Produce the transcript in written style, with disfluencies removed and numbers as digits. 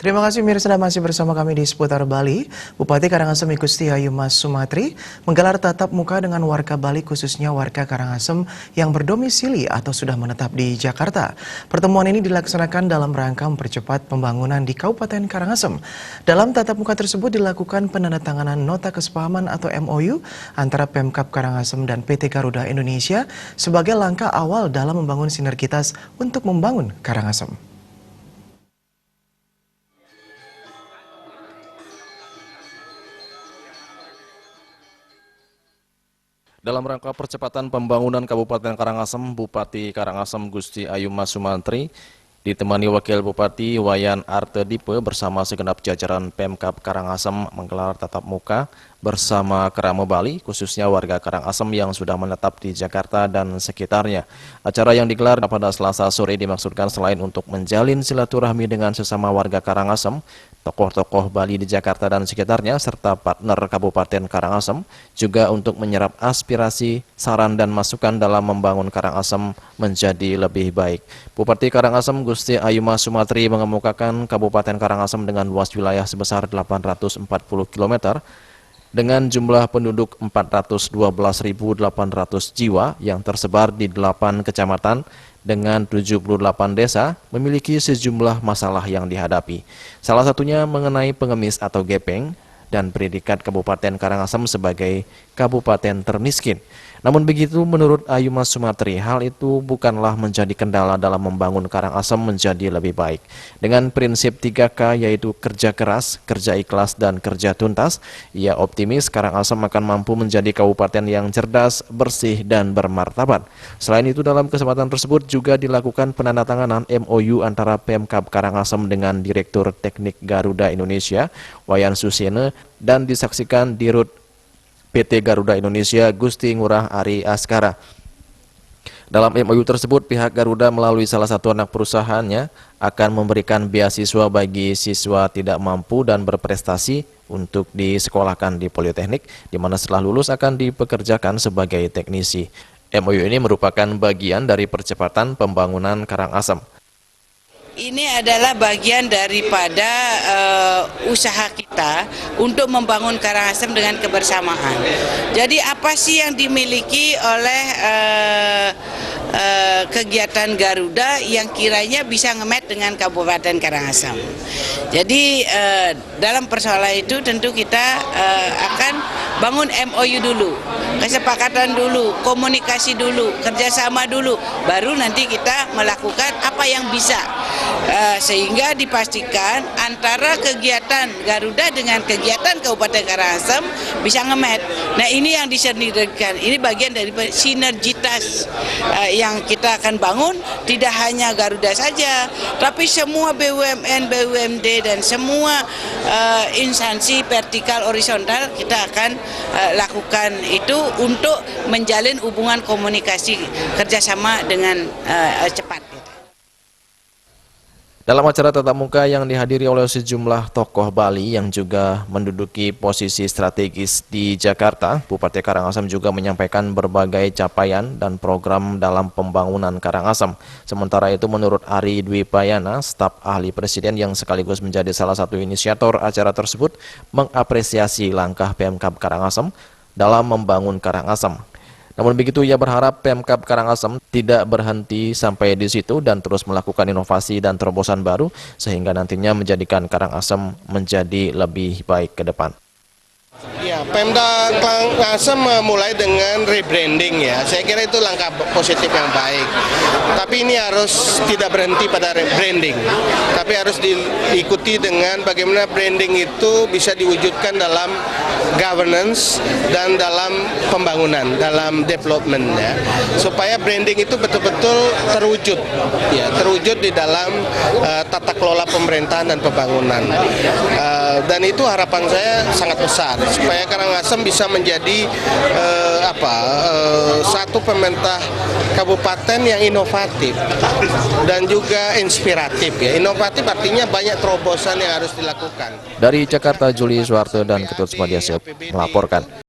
Terima kasih Mirsa, masih bersama kami di seputar Bali. Bupati Karangasem Igusti Ayumas Sumatri menggelar tatap muka dengan warga Bali, khususnya warga Karangasem yang berdomisili atau sudah menetap di Jakarta. Pertemuan ini dilaksanakan dalam rangka mempercepat pembangunan di Kabupaten Karangasem. Dalam tatap muka tersebut dilakukan penandatanganan nota kesepahaman atau MOU antara Pemkab Karangasem dan PT Garuda Indonesia sebagai langkah awal dalam membangun sinergitas untuk membangun Karangasem. Dalam rangka percepatan pembangunan Kabupaten Karangasem, Bupati Karangasem Gusti Ayumas Sumatri ditemani Wakil Bupati Wayan Artedipe bersama segenap jajaran Pemkab Karangasem menggelar tatap muka bersama Kerama Bali, khususnya warga Karangasem yang sudah menetap di Jakarta dan sekitarnya. Acara yang digelar pada Selasa sore dimaksudkan selain untuk menjalin silaturahmi dengan sesama warga Karangasem, tokoh-tokoh Bali di Jakarta dan sekitarnya, serta partner Kabupaten Karangasem, juga untuk menyerap aspirasi, saran, dan masukan dalam membangun Karangasem menjadi lebih baik. Bupati Karangasem Gusti Ayumas Sumatri mengemukakan Kabupaten Karangasem dengan luas wilayah sebesar 840 km, dengan jumlah penduduk 412.800 jiwa yang tersebar di 8 kecamatan dengan 78 desa, memiliki sejumlah masalah yang dihadapi. Salah satunya mengenai pengemis atau gepeng dan predikat Kabupaten Karangasem sebagai kabupaten termiskin. Namun begitu, menurut Ayumas Sumatri, hal itu bukanlah menjadi kendala dalam membangun Karangasem menjadi lebih baik. Dengan prinsip 3K yaitu kerja keras, kerja ikhlas, dan kerja tuntas, ia optimis Karangasem akan mampu menjadi kabupaten yang cerdas, bersih, dan bermartabat. Selain itu, dalam kesempatan tersebut juga dilakukan penandatanganan MOU antara Pemkab Karangasem dengan Direktur Teknik Garuda Indonesia, Wayan Susiene, dan disaksikan Dirut PT Garuda Indonesia Gusti Ngurah Ari Askara. Dalam MOU tersebut, pihak Garuda melalui salah satu anak perusahaannya akan memberikan beasiswa bagi siswa tidak mampu dan berprestasi untuk disekolahkan di Politeknik, di mana setelah lulus akan dipekerjakan sebagai teknisi. MOU ini merupakan bagian dari percepatan pembangunan Karangasem. Ini adalah bagian daripada usaha kita untuk membangun Karangasem dengan kebersamaan. Jadi apa sih yang dimiliki oleh kegiatan Garuda yang kiranya bisa ngemet dengan Kabupaten Karangasem. Jadi dalam persoalan itu tentu kita akan bangun MOU dulu, kesepakatan dulu, komunikasi dulu, kerjasama dulu, baru nanti kita melakukan apa yang bisa. Sehingga dipastikan antara kegiatan Garuda dengan kegiatan Kabupaten Karangasem bisa ngemet. Nah, ini yang disinergikan, ini bagian dari sinergitas yang kita akan bangun, tidak hanya Garuda saja, tapi semua BUMN, BUMD, dan semua instansi vertikal horizontal kita akan lakukan itu untuk menjalin hubungan komunikasi kerjasama dengan cepat. Dalam acara tatap muka yang dihadiri oleh sejumlah tokoh Bali yang juga menduduki posisi strategis di Jakarta, Bupati Karangasem juga menyampaikan berbagai capaian dan program dalam pembangunan Karangasem. Sementara itu, menurut Ari Dwi Payana, staf ahli Presiden yang sekaligus menjadi salah satu inisiator acara tersebut, mengapresiasi langkah Pemkab Karangasem dalam membangun Karangasem. Namun begitu, ia berharap Pemkab Karangasem tidak berhenti sampai di situ dan terus melakukan inovasi dan terobosan baru sehingga nantinya menjadikan Karangasem menjadi lebih baik ke depan. Ya, Pemda Karangasem mulai dengan rebranding ya. Saya kira itu langkah positif yang baik. Tapi ini harus tidak berhenti pada rebranding. Tapi harus diikuti dengan bagaimana branding itu bisa diwujudkan dalam governance dan dalam pembangunan, dalam development ya. Supaya branding itu betul-betul terwujud ya, terwujud di dalam tata kelola pemerintahan dan pembangunan. Dan itu harapan saya sangat besar supaya Karangasem bisa menjadi satu pemerintah kabupaten yang inovatif dan juga inspiratif ya. Inovatif artinya banyak terobosan yang harus dilakukan. Dari Jakarta, Juli Suwarte dan Ketut Smadiasep melaporkan.